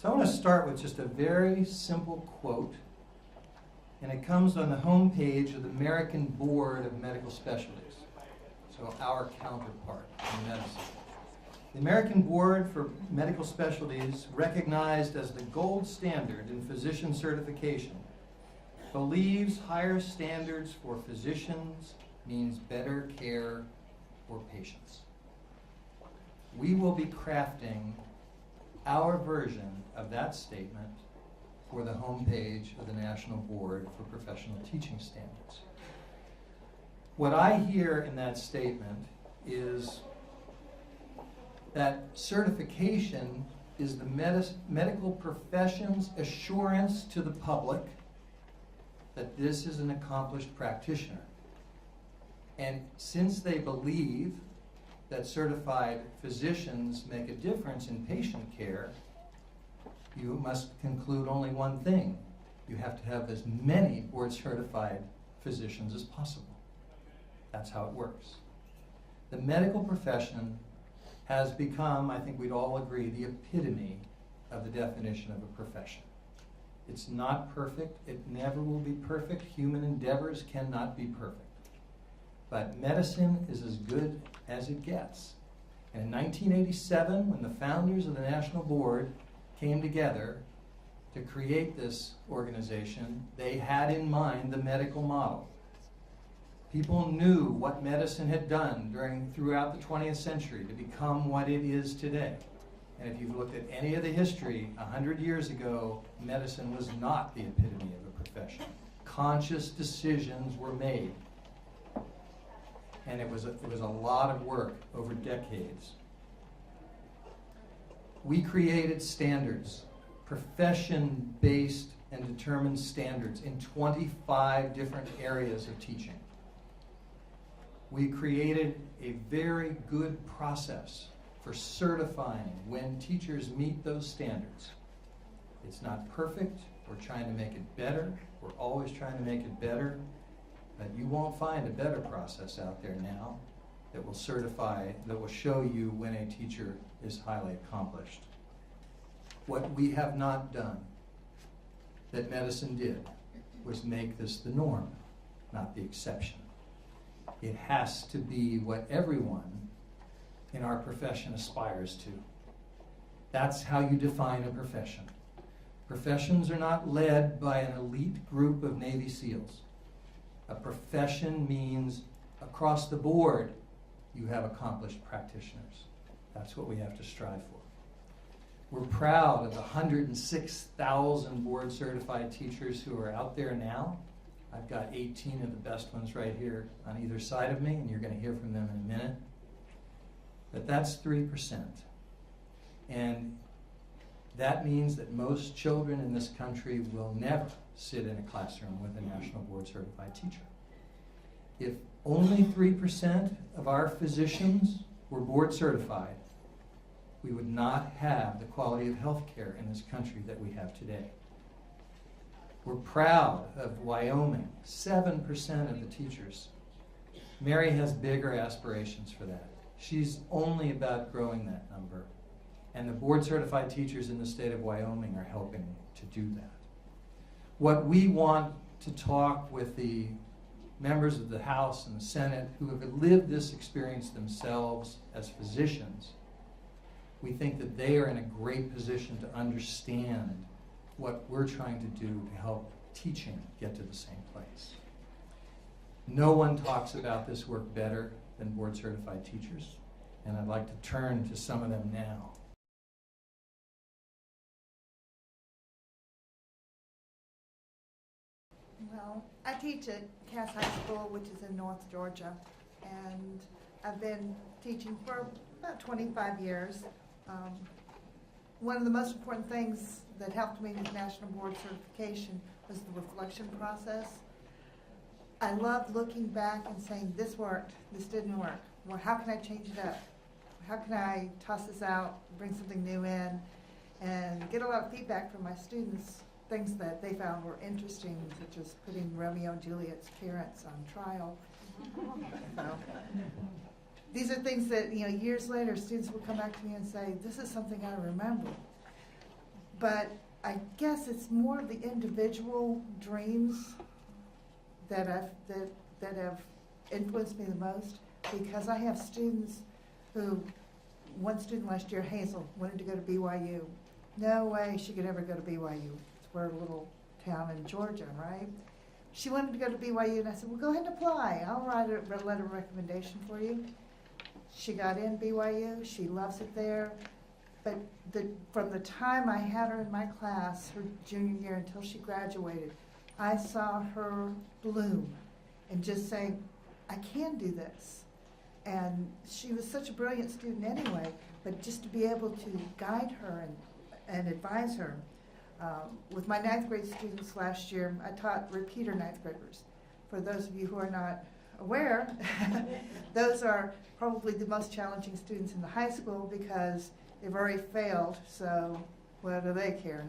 So I want to start with just a very simple quote, and it comes on the home page of the American Board of Medical Specialties, so our counterpart in medicine. The American Board for Medical Specialties, recognized as the gold standard in physician certification, believes higher standards for physicians means better care for patients. We will be crafting our version of that statement for the homepage of the National Board for Professional Teaching Standards. What I hear in that statement is that certification is the medical profession's assurance to the public that this is an accomplished practitioner. And since they believe that certified physicians make a difference in patient care, you must conclude only one thing. You have to have as many board-certified physicians as possible. That's how it works. The medical profession has become, I think we'd all agree, the epitome of the definition of a profession. It's not perfect. It never will be perfect. Human endeavors cannot be perfect. But medicine is as good as it gets. And in 1987, when the founders of the National Board came together to create this organization, they had in mind the medical model. People knew what medicine had done throughout the 20th century to become what it is today. And if you've looked at any of the history, 100 years ago, medicine was not the epitome of a profession. Conscious decisions were made. And it was a lot of work over decades. We created standards, profession-based and determined standards in 25 different areas of teaching. We created a very good process for certifying when teachers meet those standards. It's not perfect. We're trying to make it better. We're always trying to make it better. But you won't find a better process out there now that will certify, that will show you when a teacher is highly accomplished. What we have not done that medicine did was make this the norm, not the exception. It has to be what everyone in our profession aspires to. That's how you define a profession. Professions are not led by an elite group of Navy SEALs. A profession means across the board you have accomplished practitioners. That's what we have to strive for. We're proud of the 106,000 board certified teachers who are out there now. I've got 18 of the best ones right here on either side of me, and you're going to hear from them in a minute. But that's 3%. And that means that most children in this country will never sit in a classroom with a National Board Certified teacher. If only 3% of our physicians were board certified, we would not have the quality of health care in this country that we have today. We're proud of Wyoming, 7% of the teachers. Mary has bigger aspirations for that. She's only about growing that number. And the board certified teachers in the state of Wyoming are helping to do that. What we want to talk with the members of the House and the Senate who have lived this experience themselves as physicians, we think that they are in a great position to understand what we're trying to do to help teaching get to the same place. No one talks about this work better than board certified teachers, and I'd like to turn to some of them now. Well, I teach at Cass High School, which is in North Georgia, and I've been teaching for about 25 years. One of the most important things that helped me with National Board Certification was the reflection process. I love looking back and saying, this worked, this didn't work. Well, how can I change it up? How can I toss this out, bring something new in, and get a lot of feedback from my students, things that they found were interesting, such as putting Romeo and Juliet's parents on trial. These are things that, years later, students will come back to me and say, this is something I remember. But I guess it's more of the individual dreams that have influenced me the most, because I have students who, one student last year, Hazel, wanted to go to BYU. No way she could ever go to BYU. We're a little town in Georgia, right? She wanted to go to BYU, and I said, well, go ahead and apply. I'll write a letter of recommendation for you. She got in BYU. She loves it there. But from the time I had her in my class, her junior year, until she graduated, I saw her bloom and just say, I can do this. And she was such a brilliant student anyway, but just to be able to guide her and advise her. With my 9th grade students last year, I taught repeater 9th graders. For those of you who are not aware, those are probably the most challenging students in the high school because they've already failed, so what do they care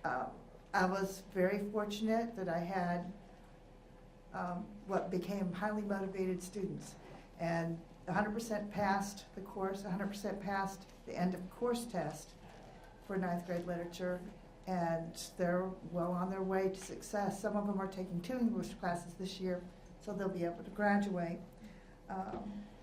now? I was very fortunate that I had what became highly motivated students, and 100% passed the course, 100% passed the end of course test for 9th grade literature, and they're well on their way to success. Some of them are taking 2 English classes this year, so they'll be able to graduate.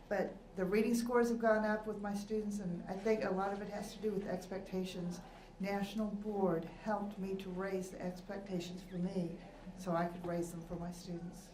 But the reading scores have gone up with my students, and I think a lot of it has to do with expectations. National Board helped me to raise the expectations for me so I could raise them for my students.